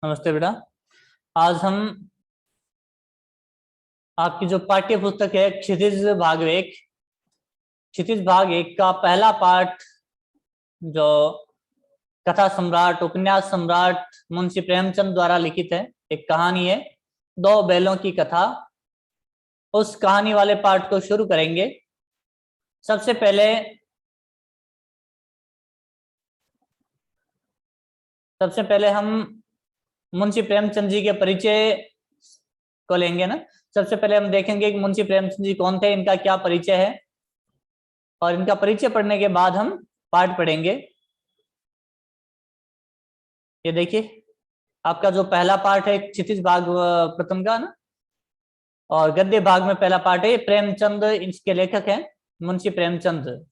नमस्ते बेटा। आज हम आपकी जो पाठ्य पुस्तक है क्षितिज भाग एक का पहला पाठ, जो कथा सम्राट उपन्यास सम्राट मुंशी प्रेमचंद द्वारा लिखित है। एक कहानी है, दो बैलों की कथा। उस कहानी वाले पाठ को शुरू करेंगे। सबसे पहले हम मुंशी प्रेमचंद जी के परिचय को लेंगे ना। सबसे पहले हम देखेंगे कि मुंशी प्रेमचंद जी कौन थे, इनका क्या परिचय है, और इनका परिचय पढ़ने के बाद हम पाठ पढ़ेंगे। ये देखिए, आपका जो पहला पाठ है क्षितिज भाग प्रथम का ना, और गद्य भाग में पहला पाठ है। प्रेमचंद इसके लेखक हैं, मुंशी प्रेमचंद।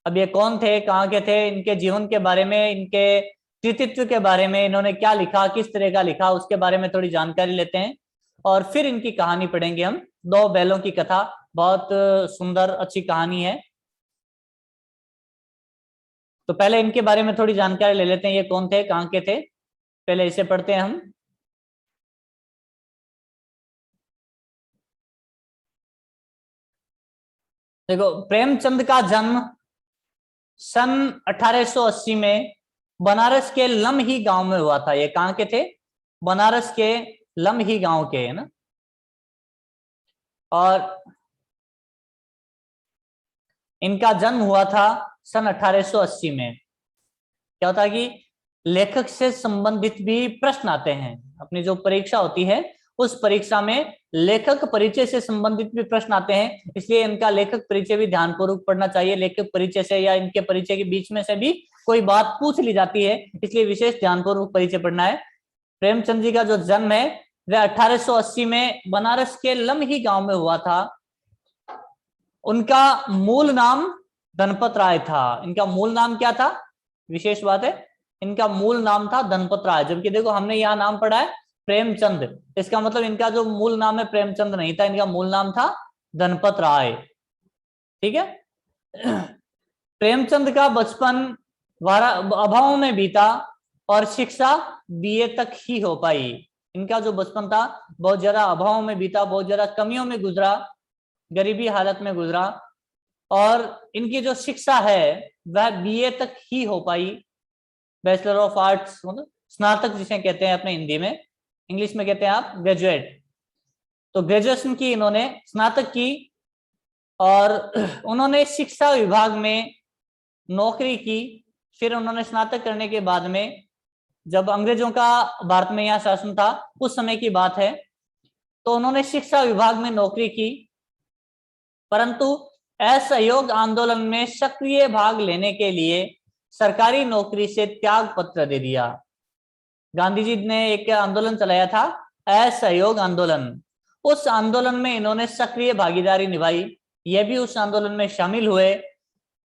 अब ये कौन थे, कहाँ के थे, इनके जीवन के बारे में, इनके कृतित्व के बारे में, इन्होंने क्या लिखा, किस तरह का लिखा, उसके बारे में थोड़ी जानकारी लेते हैं और फिर इनकी कहानी पढ़ेंगे हम। दो बैलों की कथा बहुत सुंदर अच्छी कहानी है। तो पहले इनके बारे में थोड़ी जानकारी ले लेते हैं, ये कौन थे, कहाँ के थे। पहले इसे पढ़ते हैं हम। देखो, प्रेमचंद का जन्म सन 1880 में बनारस के लमही गांव में हुआ था। ये कहाँ के थे? बनारस के लमही गांव के, है ना। और इनका जन्म हुआ था सन 1880 में। क्या होता है कि लेखक से संबंधित भी प्रश्न आते हैं। अपनी जो परीक्षा होती है उस परीक्षा में लेखक परिचय से संबंधित भी प्रश्न आते हैं, इसलिए इनका लेखक परिचय भी ध्यानपूर्वक पढ़ना चाहिए। लेखक परिचय से या इनके परिचय के बीच में से भी कोई बात पूछ ली जाती है, इसलिए विशेष ध्यानपूर्वक परिचय पढ़ना है। प्रेमचंद जी का जो जन्म है वह 1880 में बनारस के लमही गांव में हुआ था। उनका मूल नाम धनपत राय था। इनका मूल नाम क्या था? विशेष बात है, इनका मूल नाम था धनपत राय, जबकि देखो हमने यहाँ नाम पढ़ा है प्रेमचंद। इसका मतलब इनका जो मूल नाम है प्रेमचंद नहीं था, इनका मूल नाम था धनपत राय। ठीक है। प्रेमचंद का बचपन अभाव में बीता और शिक्षा बीए तक ही हो पाई। इनका जो बचपन था बहुत ज्यादा अभाव में बीता, बहुत ज्यादा कमियों में गुजरा, गरीबी हालत में गुजरा, और इनकी जो शिक्षा है वह बीए तक ही हो पाई। बैचलर ऑफ आर्ट्स मतलब स्नातक जिसे कहते हैं अपने हिंदी में, इंग्लिश में कहते हैं आप ग्रेजुएट। तो ग्रेजुएशन की इन्होंने, स्नातक की, और उन्होंने शिक्षा विभाग में नौकरी की। फिर उन्होंने स्नातक करने के बाद में, जब अंग्रेजों का भारत में यहाँ शासन था उस समय की बात है, तो उन्होंने शिक्षा विभाग में नौकरी की, परंतु असहयोग आंदोलन में सक्रिय भाग लेने के लिए सरकारी नौकरी से त्याग पत्र दे दिया। गांधी जी ने एक आंदोलन चलाया था, असहयोग आंदोलन। उस आंदोलन में इन्होंने सक्रिय भागीदारी निभाई, ये भी उस आंदोलन में शामिल हुए,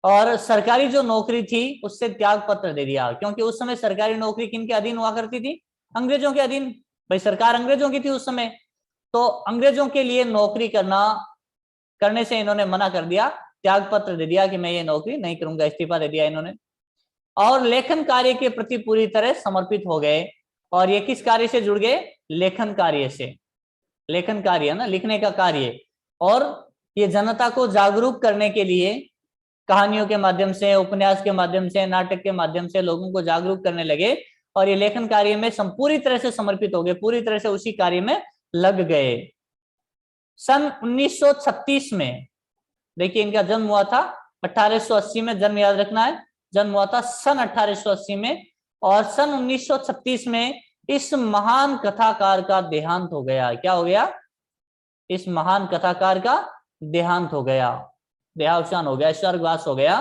और सरकारी जो नौकरी थी उससे त्याग पत्र दे दिया। क्योंकि उस समय सरकारी नौकरी किनके अधीन हुआ करती थी? अंग्रेजों के अधीन। भाई सरकार अंग्रेजों की थी उस समय, तो अंग्रेजों के लिए नौकरी करने से इन्होंने मना कर दिया, त्याग पत्र दे दिया कि मैं ये नौकरी नहीं करूंगा, इस्तीफा दे दिया इन्होंने, और लेखन कार्य के प्रति पूरी तरह समर्पित हो गए। और ये किस कार्य से जुड़ गए? लेखन कार्य से। लेखन कार्य ना, लिखने का कार्य। और ये जनता को जागरूक करने के लिए कहानियों के माध्यम से, उपन्यास के माध्यम से, नाटक के माध्यम से लोगों को जागरूक करने लगे, और ये लेखन कार्य में पूरी तरह से समर्पित हो गए, पूरी तरह से उसी कार्य में लग गए। सन 1936 में, देखिए इनका जन्म हुआ था 1880 में, जन्म याद रखना है, जन्म हुआ था सन 1880 में, और सन 1936 में इस महान कथाकार का देहांत हो गया। क्या हो गया? इस महान कथाकार का देहांत हो गया, देहावसान हो गया, स्वर्गवास हो गया।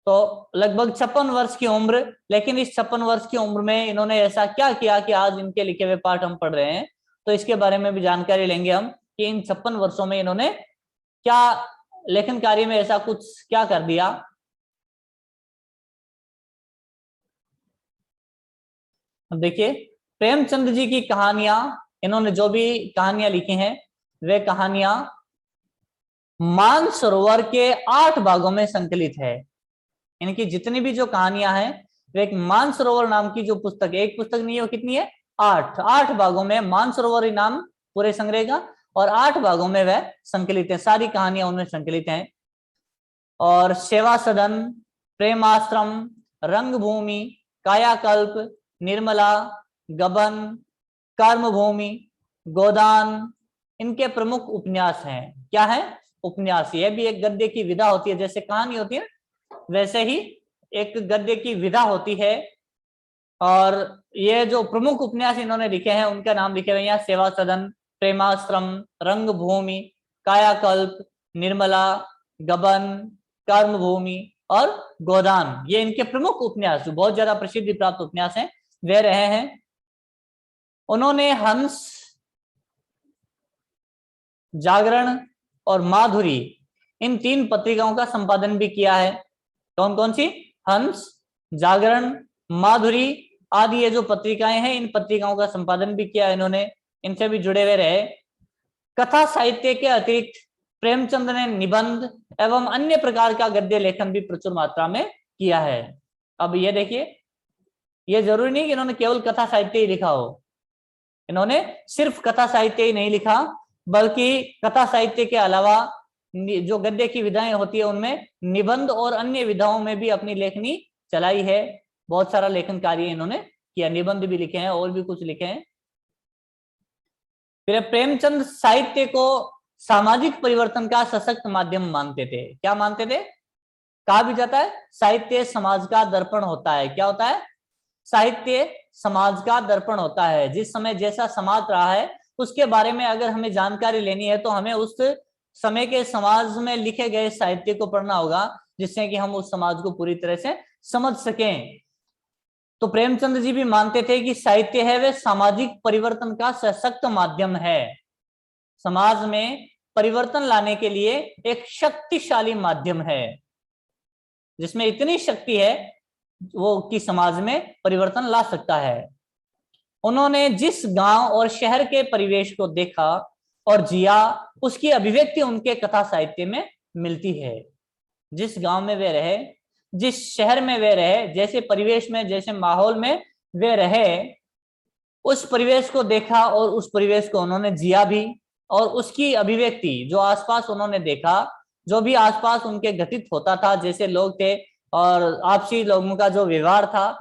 तो लगभग 56 वर्ष की उम्र, लेकिन इस 56 वर्ष की उम्र में इन्होंने ऐसा क्या किया कि आज इनके लिखे हुए पाठ हम पढ़ रहे हैं। तो इसके बारे में भी जानकारी लेंगे हम कि इन 56 वर्षों में इन्होंने क्या लेखन कार्य में ऐसा कुछ क्या कर दिया। अब देखिए, प्रेमचंद जी की कहानियां, इन्होंने जो भी कहानियां लिखी हैं वे कहानियां मानसरोवर के 8 भागों में संकलित है। इनकी जितनी भी जो कहानियां हैं वो एक मानसरोवर नाम की जो पुस्तक है, एक पुस्तक नहीं है, वो कितनी है, 8 भागों में मानसरोवर नाम पूरे संग्रह का, और 8 भागों में वह संकलित है, सारी कहानियां उनमें संकलित हैं। और सेवा सदन, प्रेमाश्रम, रंगभूमि, कायाकल्प, निर्मला, गबन, कर्मभूमि, गोदान, इनके प्रमुख उपन्यास हैं। क्या है, उपन्यास। यह भी एक गद्य की विधा होती है, जैसे कहानी होती है वैसे ही एक गद्य की विधा होती है। और ये जो प्रमुख उपन्यास इन्होंने लिखे हैं उनका नाम लिखे हुए हैं, सेवा सदन, प्रेमाश्रम, रंगभूमि, कायाकल्प, निर्मला, गबन, कर्मभूमि और गोदान। ये इनके प्रमुख उपन्यास जो बहुत ज्यादा प्रसिद्धि प्राप्त उपन्यास हैं वे रहे हैं। उन्होंने हंस, जागरण और माधुरी, इन 3 पत्रिकाओं का संपादन भी किया है। कौन कौन सी, हंस, जागरण, माधुरी आदि ये जो पत्रिकाएं हैं, इन पत्रिकाओं का संपादन भी किया इन्होंने, इनसे भी जुड़े हुए रहे। कथा साहित्य के अतिरिक्त प्रेमचंद ने निबंध एवं अन्य प्रकार का गद्य लेखन भी प्रचुर मात्रा में किया है। अब ये देखिए, ये जरूरी नहीं कि इन्होंने केवल कथा साहित्य ही लिखा हो, इन्होंने सिर्फ कथा साहित्य ही नहीं लिखा, बल्कि कथा साहित्य के अलावा जो गद्य की विधाएं होती है उनमें निबंध और अन्य विधाओं में भी अपनी लेखनी चलाई है। बहुत सारा लेखन कार्य इन्होंने किया, निबंध भी लिखे हैं और भी कुछ लिखे हैं। फिर प्रेमचंद साहित्य को सामाजिक परिवर्तन का सशक्त माध्यम मानते थे। क्या मानते थे, कहा भी जाता है साहित्य समाज का दर्पण होता है। क्या होता है, साहित्य समाज का दर्पण होता है। जिस समय जैसा समाज रहा है उसके बारे में अगर हमें जानकारी लेनी है तो हमें उस समय के समाज में लिखे गए साहित्य को पढ़ना होगा, जिससे कि हम उस समाज को पूरी तरह से समझ सकें। तो प्रेमचंद जी भी मानते थे कि साहित्य है वह सामाजिक परिवर्तन का सशक्त माध्यम है, समाज में परिवर्तन लाने के लिए एक शक्तिशाली माध्यम है, जिसमें इतनी शक्ति है वो कि समाज में परिवर्तन ला सकता है। उन्होंने जिस गांव और शहर के परिवेश को देखा और जिया, उसकी अभिव्यक्ति उनके कथा साहित्य में मिलती है। जिस गांव में वे रहे, जिस शहर में वे रहे, जैसे परिवेश में, जैसे माहौल में वे रहे, उस परिवेश को देखा और उस परिवेश को उन्होंने जिया भी, और उसकी अभिव्यक्ति जो आसपास उन्होंने देखा, जो भी आसपास उनके घटित होता था, जैसे लोग थे और आपसी लोगों का जो व्यवहार था,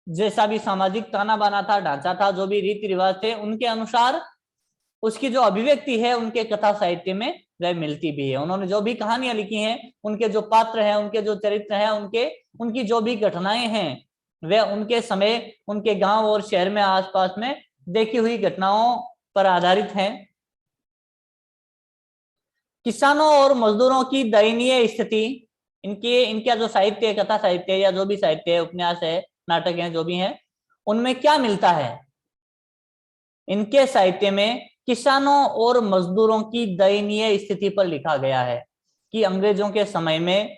जैसा भी सामाजिक ताना बाना था, ढांचा था, जो भी रीति रिवाज थे, उनके अनुसार उसकी जो अभिव्यक्ति है उनके कथा साहित्य में वह मिलती भी है। उन्होंने जो भी कहानियां लिखी हैं, उनके जो पात्र हैं, उनके जो चरित्र हैं, उनकी जो भी घटनाएं हैं, वह उनके समय, उनके गांव और शहर में आसपास में देखी हुई घटनाओं पर आधारित हैं। किसानों और मजदूरों की दयनीय स्थिति, इनका जो साहित्य है, कथा साहित्य या जो भी साहित्य है, उपन्यास है, नाटक है, जो भी है, उनमें क्या मिलता है, इनके साहित्य में किसानों और मजदूरों की दयनीय स्थिति पर लिखा गया है कि अंग्रेजों के समय में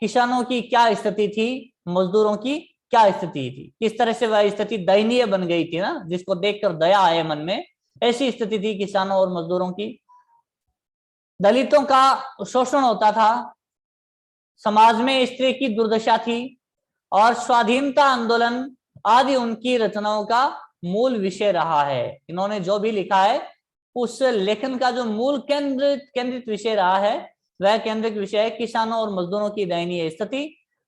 किसानों की क्या स्थिति थी, मजदूरों की क्या स्थिति थी, किस तरह से वह स्थिति दयनीय बन गई थी ना, जिसको देखकर दया आए मन में, ऐसी स्थिति थी किसानों और मजदूरों की। दलितों का शोषण होता था, समाज में स्त्री की दुर्दशा थी, और स्वाधीनता आंदोलन आदि उनकी रचनाओं का मूल विषय रहा है। इन्होंने जो भी लिखा है उस लेखन का जो मूल केंद्रित विषय रहा है, वह केंद्रित विषय है किसानों और मजदूरों की दयनीय स्थिति,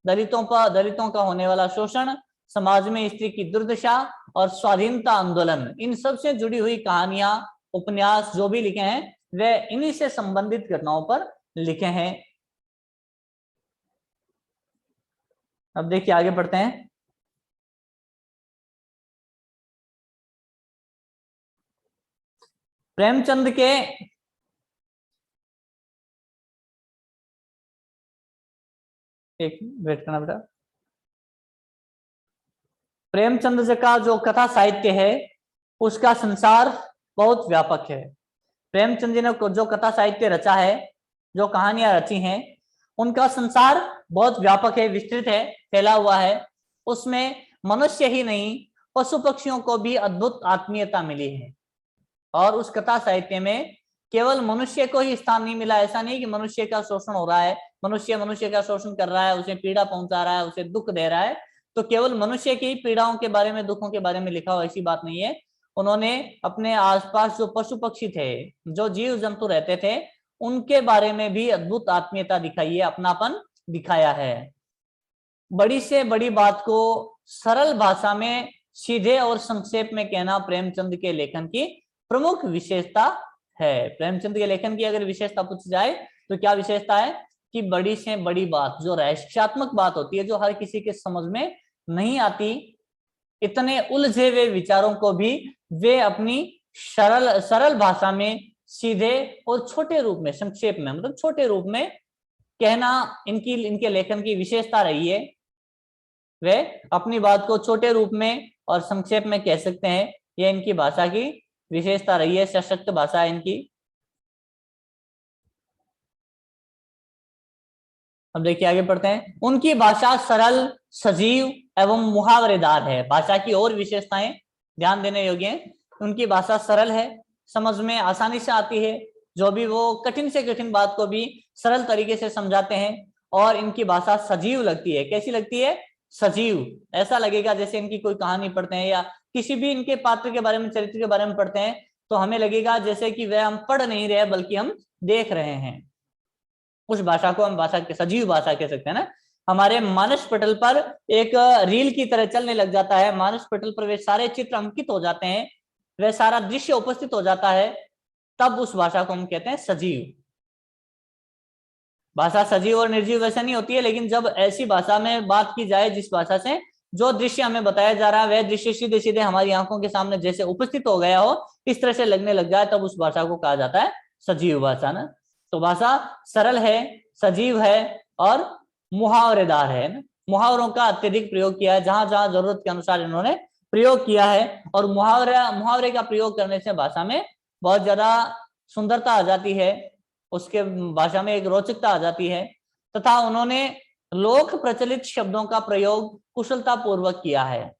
दलितों का होने वाला शोषण, समाज में स्त्री की दुर्दशा और स्वाधीनता आंदोलन। इन सब से जुड़ी हुई कहानियां, उपन्यास जो भी लिखे हैं वे इन्हीं से संबंधित घटनाओं पर लिखे हैं। अब देखिए आगे बढ़ते हैं। प्रेमचंद के एक वेट करना बेटा। प्रेमचंद जी का जो कथा साहित्य है उसका संसार बहुत व्यापक है। प्रेमचंद जी ने जो कथा साहित्य रचा है, जो कहानियां रची हैं, उनका संसार बहुत व्यापक है, विस्तृत है, फैला हुआ है। उसमें मनुष्य ही नहीं, पशु पक्षियों को भी अद्भुत आत्मीयता मिली है। और उस कथा साहित्य में केवल मनुष्य को ही स्थान नहीं मिला, ऐसा नहीं कि मनुष्य का शोषण हो रहा है, मनुष्य मनुष्य का शोषण कर रहा है, उसे पीड़ा पहुंचा रहा है, उसे दुख दे रहा है, तो केवल मनुष्य की पीड़ाओं के बारे में, दुखों के बारे में लिखा हो ऐसी बात नहीं है। उन्होंने अपने आसपास जो पशु पक्षी थे, जो जीव जंतु रहते थे, उनके बारे में भी अद्भुत आत्मीयता दिखाई है, अपनापन दिखाया है। बड़ी से बड़ी बात को सरल भाषा में सीधे और संक्षेप में कहना प्रेमचंद के लेखन की प्रमुख विशेषता है। प्रेमचंद के लेखन की अगर विशेषता पूछी जाए तो क्या विशेषता है कि बड़ी से बड़ी बात, जो रहस्यात्मक बात होती है, जो हर किसी के समझ में नहीं आती, इतने उलझे हुए विचारों को भी वे अपनी सरल भाषा में सीधे और छोटे रूप में, संक्षेप में, मतलब छोटे रूप में कहना इनके लेखन की विशेषता रही है। वे अपनी बात को छोटे रूप में और संक्षेप में कह सकते हैं, यह इनकी भाषा की विशेषता रही है, सशक्त भाषा है इनकी। अब देखिए आगे पढ़ते हैं। उनकी भाषा सरल, सजीव एवं मुहावरेदार है। भाषा की और विशेषताएं ध्यान देने योग्य हैं। उनकी भाषा सरल है, समझ में आसानी से आती है, जो भी वो कठिन से कठिन बात को भी सरल तरीके से समझाते हैं। और इनकी भाषा सजीव लगती है। कैसी लगती है? सजीव। ऐसा लगेगा जैसे इनकी कोई कहानी पढ़ते हैं या किसी भी इनके पात्र के बारे में, चरित्र के बारे में पढ़ते हैं, तो हमें लगेगा जैसे कि वह हम पढ़ नहीं रहे बल्कि हम देख रहे हैं। उस भाषा को हम भाषा के सजीव भाषा कह सकते हैं ना। हमारे मानस पटल पर एक रील की तरह चलने लग जाता है। मानस पटल पर वे सारे चित्र अंकित हो जाते हैं, वह सारा दृश्य उपस्थित हो जाता है, तब उस भाषा को हम कहते हैं सजीव। भाषा सजीव और निर्जीव वैसे नहीं होती है, लेकिन जब ऐसी भाषा में बात की जाए जिस भाषा से जो दृश्य हमें बताया जा रहा है वह दृश्य सीधे सीधे हमारी आंखों के सामने जैसे उपस्थित हो गया हो, इस तरह से लगने लग जाए, तब उस भाषा को कहा जाता है सजीव भाषा ना। तो भाषा सरल है, सजीव है और मुहावरेदार है ना। मुहावरों का अत्यधिक प्रयोग किया है, जहां जहां जरूरत के अनुसार इन्होंने प्रयोग किया है। और मुहावरे का प्रयोग करने से भाषा में बहुत ज्यादा सुंदरता आ जाती है, उसके भाषा में एक रोचकता आ जाती है। तथा उन्होंने लोक प्रचलित शब्दों का प्रयोग कुशलता पूर्वक किया है।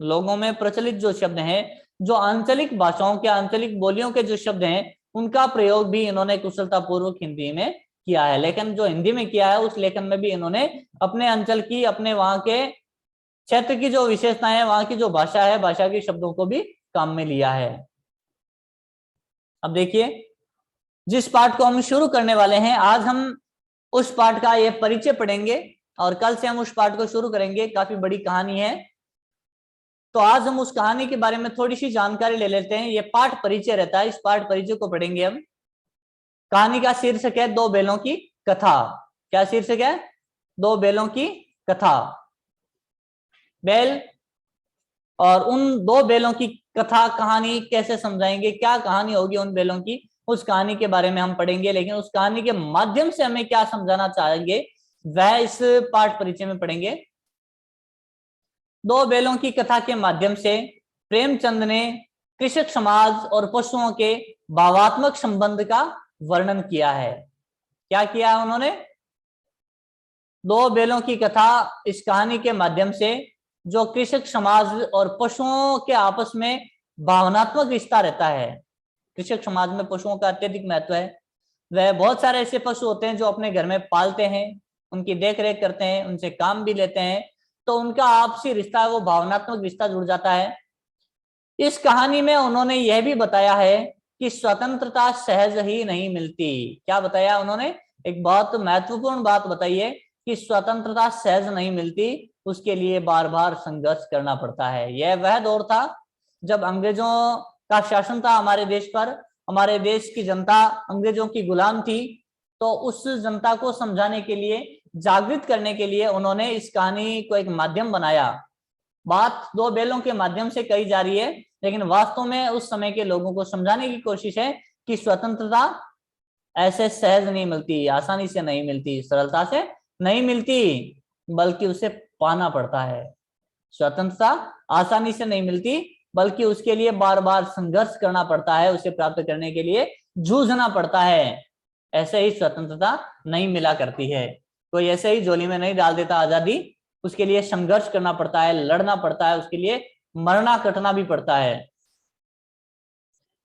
लोगों में प्रचलित जो शब्द हैं, जो आंचलिक भाषाओं के, आंचलिक बोलियों के जो शब्द हैं, उनका प्रयोग भी इन्होंने कुशलता पूर्वक हिंदी में किया है। लेकिन जो हिंदी में किया है उस लेखन में भी इन्होंने अपने अंचल की, अपने वहां के क्षेत्र की जो विशेषताएं है, वहां की जो भाषा है, भाषा के शब्दों को भी काम में लिया है। अब देखिए, जिस पाठ को हम शुरू करने वाले हैं, आज हम उस पाठ का ये परिचय पढ़ेंगे और कल से हम उस पाठ को शुरू करेंगे। काफी बड़ी कहानी है, तो आज हम उस कहानी के बारे में थोड़ी सी जानकारी ले लेते हैं। ये पाठ परिचय रहता है, इस पाठ परिचय को पढ़ेंगे हम। कहानी का शीर्षक है दो बैलों की कथा। क्या शीर्षक है? दो बैलों की कथा। बैल और उन दो बैलों की कथा, कहानी कैसे समझाएंगे, क्या कहानी होगी उन बैलों की, उस कहानी के बारे में हम पढ़ेंगे। लेकिन उस कहानी के माध्यम से हमें क्या समझाना चाहेंगे वह इस पाठ परिचय में पढ़ेंगे। दो बैलों की कथा के माध्यम से प्रेमचंद ने कृषक समाज और पशुओं के भावात्मक संबंध का वर्णन किया है। क्या किया उन्होंने? दो बैलों की कथा, इस कहानी के माध्यम से जो कृषक समाज और पशुओं के आपस में भावनात्मक रिश्ता रहता है। कृषक समाज में पशुओं का अत्यधिक महत्व है। वह बहुत सारे ऐसे पशु होते हैं जो अपने घर में पालते हैं, उनकी देख रेख करते हैं, उनसे काम भी लेते हैं, तो उनका आपसी रिश्ता है वो भावनात्मक रिश्ता जुड़ जाता है। इस कहानी में उन्होंने यह भी बताया है कि स्वतंत्रता सहज ही नहीं मिलती। क्या बताया उन्होंने? एक बहुत महत्वपूर्ण बात बताई है कि स्वतंत्रता सहज नहीं मिलती, उसके लिए बार बार संघर्ष करना पड़ता है। यह वह दौर था जब अंग्रेजों का शासन था हमारे देश पर, हमारे देश की जनता अंग्रेजों की गुलाम थी। तो उस जनता को समझाने के लिए, जागृत करने के लिए उन्होंने इस कहानी को एक माध्यम बनाया। बात दो बैलों के माध्यम से कही जा रही है, लेकिन वास्तव में उस समय के लोगों को समझाने की कोशिश है कि स्वतंत्रता ऐसे सहज नहीं मिलती, आसानी से नहीं मिलती, सरलता से नहीं मिलती, बल्कि उसे पाना पड़ता है। स्वतंत्रता आसानी से नहीं मिलती, बल्कि उसके लिए बार बार संघर्ष करना पड़ता है, उसे प्राप्त करने के लिए जूझना पड़ता है। ऐसे ही स्वतंत्रता नहीं मिला करती है, कोई ऐसे ही झोली में नहीं डाल देता आजादी, उसके लिए संघर्ष करना पड़ता है, लड़ना पड़ता है, उसके लिए मरना कटना भी पड़ता है।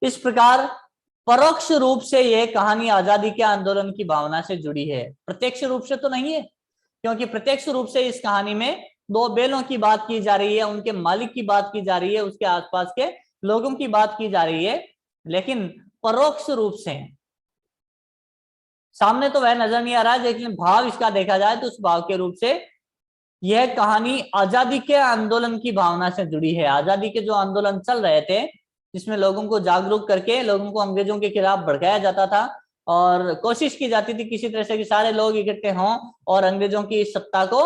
इस प्रकार परोक्ष रूप से ये कहानी आजादी के आंदोलन की भावना से जुड़ी है, प्रत्यक्ष रूप से तो नहीं है, क्योंकि प्रत्यक्ष रूप से इस कहानी में दो बैलों की बात की जा रही है, उनके मालिक की बात की जा रही है, उसके आसपास के लोगों की बात की जा रही है, लेकिन परोक्ष रूप से सामने तो वह नजर नहीं आ रहा है, लेकिन भाव इसका देखा जाए तो उस भाव के रूप से यह कहानी आजादी के आंदोलन की भावना से जुड़ी है। आजादी के जो आंदोलन चल रहे थे, जिसमें लोगों को जागरूक करके लोगों को अंग्रेजों के खिलाफ भड़काया जाता था और कोशिश की जाती थी किसी तरह से कि सारे लोग इकट्ठे हों और अंग्रेजों की इस सत्ता को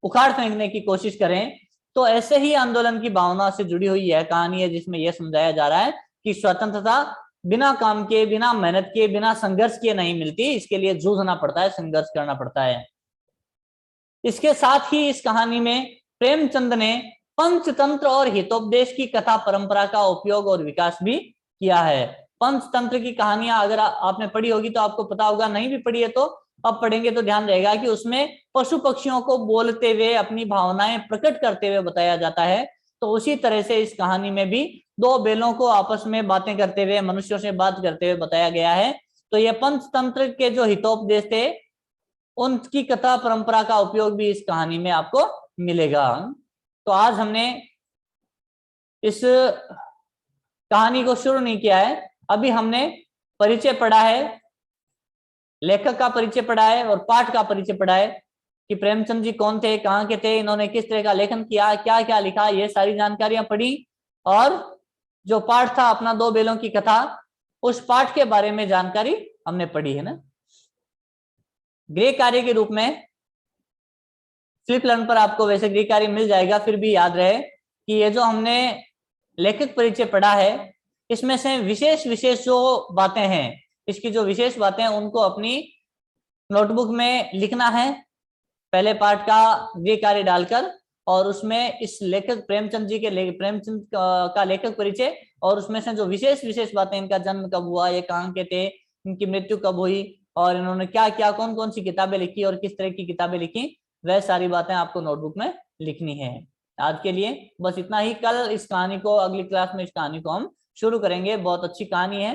उखाड़ फेंकने की कोशिश करें, तो ऐसे ही आंदोलन की भावना से जुड़ी हुई यह कहानी है, जिसमें यह समझाया जा रहा है कि स्वतंत्रता बिना काम के, बिना मेहनत के, बिना संघर्ष के नहीं मिलती, इसके लिए जूझना पड़ता है, संघर्ष करना पड़ता है। इसके साथ ही इस कहानी में प्रेमचंद ने पंचतंत्र और हितोपदेश की कथा परंपरा का उपयोग और विकास भी किया है। पंचतंत्र की कहानियां अगर आपने पढ़ी होगी तो आपको पता होगा, नहीं भी पढ़ी है तो अब पढ़ेंगे तो ध्यान रहेगा कि उसमें पशु पक्षियों को बोलते हुए अपनी भावनाएं प्रकट करते हुए बताया जाता है। तो उसी तरह से इस कहानी में भी दो बैलों को आपस में बातें करते हुए, मनुष्यों से बात करते हुए बताया गया है। तो ये पंचतंत्र के जो हितोपदेश थे उनकी कथा परंपरा का उपयोग भी इस कहानी में आपको मिलेगा। तो आज हमने इस कहानी को शुरू नहीं किया है, अभी हमने परिचय पढ़ा है, लेखक का परिचय पढ़ा है और पाठ का परिचय पढ़ा है कि प्रेमचंद जी कौन थे, कहाँ के थे, इन्होंने किस तरह का लेखन किया, क्या क्या लिखा, ये सारी जानकारियां पढ़ी। और जो पाठ था अपना दो बैलों की कथा, उस पाठ के बारे में जानकारी हमने पढ़ी है ना। गृह कार्य के रूप में फ्लिप लर्न पर आपको वैसे गृह कार्य मिल जाएगा, फिर भी याद रहे कि ये जो हमने लेखक परिचय पढ़ा है, इसमें से विशेष विशेष जो बातें हैं, इसकी जो विशेष बातें हैं उनको अपनी नोटबुक में लिखना है, पहले पार्ट का गृह कार्य डालकर, और उसमें इस लेखक प्रेमचंद जी के प्रेमचंद का लेखक परिचय और उसमें से जो विशेष विशेष बातें, इनका जन्म कब हुआ, ये कहाँ के थे, इनकी मृत्यु कब हुई और इन्होंने क्या क्या, कौन कौन सी किताबें लिखी और किस तरह की किताबें लिखी, वह सारी बातें आपको नोटबुक में लिखनी है। आज के लिए बस इतना ही। कल इस कहानी को, अगली क्लास में इस कहानी को हम शुरू करेंगे। बहुत अच्छी कहानी है।